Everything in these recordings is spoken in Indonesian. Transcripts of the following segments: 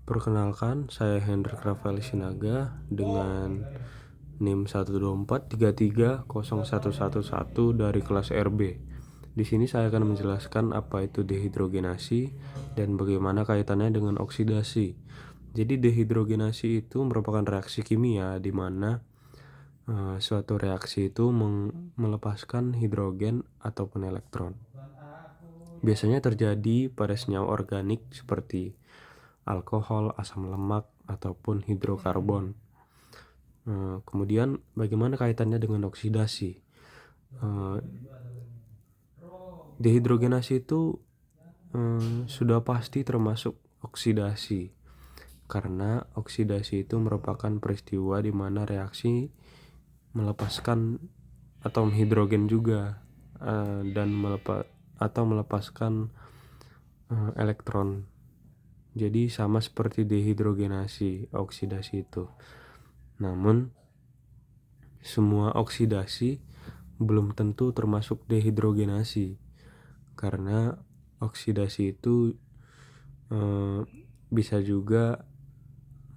Perkenalkan, saya Hendrik Rafael Sinaga dengan NIM 124330111 dari kelas RB. Di sini saya akan menjelaskan apa itu dehidrogenasi dan bagaimana kaitannya dengan oksidasi. Jadi dehidrogenasi itu merupakan reaksi kimia di mana suatu reaksi itu melepaskan hidrogen ataupun elektron. Biasanya terjadi pada senyawa organik seperti alkohol, asam lemak, ataupun hidrokarbon. Kemudian bagaimana kaitannya dengan oksidasi? Dehidrogenasi itu sudah pasti termasuk oksidasi, karena oksidasi itu merupakan peristiwa di mana reaksi melepaskan atom hidrogen juga dan melepaskan elektron. Jadi sama seperti dehidrogenasi, oksidasi itu. Namun semua oksidasi belum tentu termasuk dehidrogenasi, karena oksidasi itu bisa juga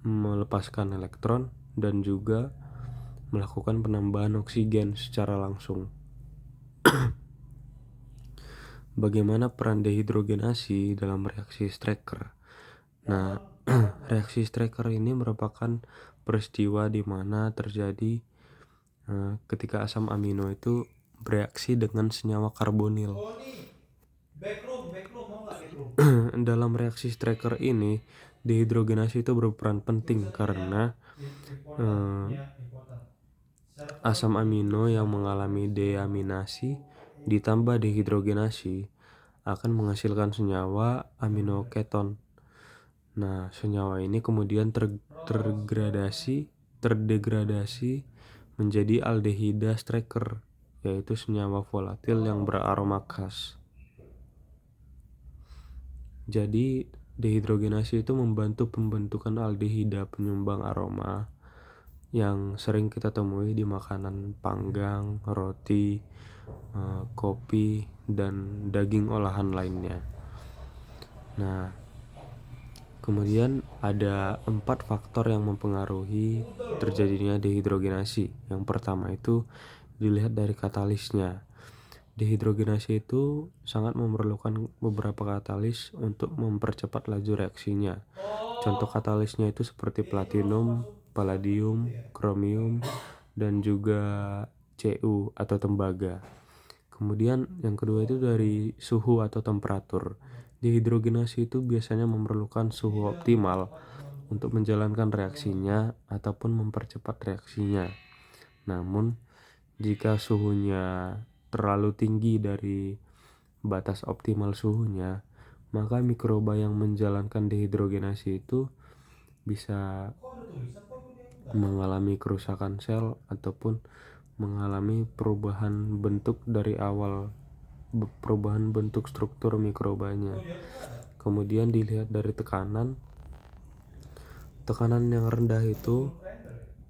melepaskan elektron dan juga melakukan penambahan oksigen secara langsung. Bagaimana peran dehidrogenasi dalam reaksi Strecker? Nah, reaksi Strecker ini merupakan peristiwa di mana terjadi ketika asam amino itu bereaksi dengan senyawa karbonil. Dalam reaksi Strecker ini, dehidrogenasi itu berperan penting karena asam amino yang mengalami deaminasi ditambah dehidrogenasi akan menghasilkan senyawa aminoketon. Nah, senyawa ini kemudian terdegradasi menjadi aldehida Strecker, yaitu senyawa volatil yang beraroma khas. Jadi, dehidrogenasi itu membantu pembentukan aldehida penyumbang aroma yang sering kita temui di makanan panggang, roti, kopi, dan daging olahan lainnya. Nah, kemudian ada 4 faktor yang mempengaruhi terjadinya dehidrogenasi. Yang pertama itu dilihat dari katalisnya. Dehidrogenasi itu sangat memerlukan beberapa katalis untuk mempercepat laju reaksinya. Contoh katalisnya itu seperti platinum, palladium, kromium, dan juga Cu atau tembaga. Kemudian yang kedua itu dari suhu atau temperatur. Dehidrogenasi itu biasanya memerlukan suhu optimal untuk menjalankan reaksinya ataupun mempercepat reaksinya. Namun, jika suhunya terlalu tinggi dari batas optimal suhunya, maka mikroba yang menjalankan dehidrogenasi itu bisa mengalami kerusakan sel ataupun mengalami perubahan bentuk struktur mikrobanya. Kemudian dilihat dari tekanan yang rendah itu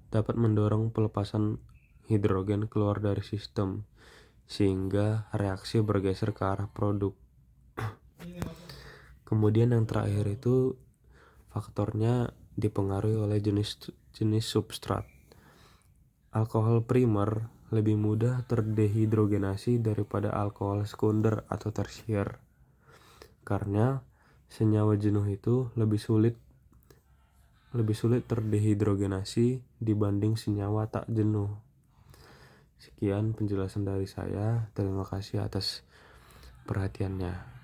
dapat mendorong pelepasan hidrogen keluar dari sistem, sehingga reaksi bergeser ke arah produk. Kemudian yang terakhir itu faktornya dipengaruhi oleh jenis substrat. Alkohol primer lebih mudah terdehidrogenasi daripada alkohol sekunder atau tersier, karena senyawa jenuh itu lebih sulit terdehidrogenasi dibanding senyawa tak jenuh. Sekian penjelasan dari saya. Terima kasih atas perhatiannya.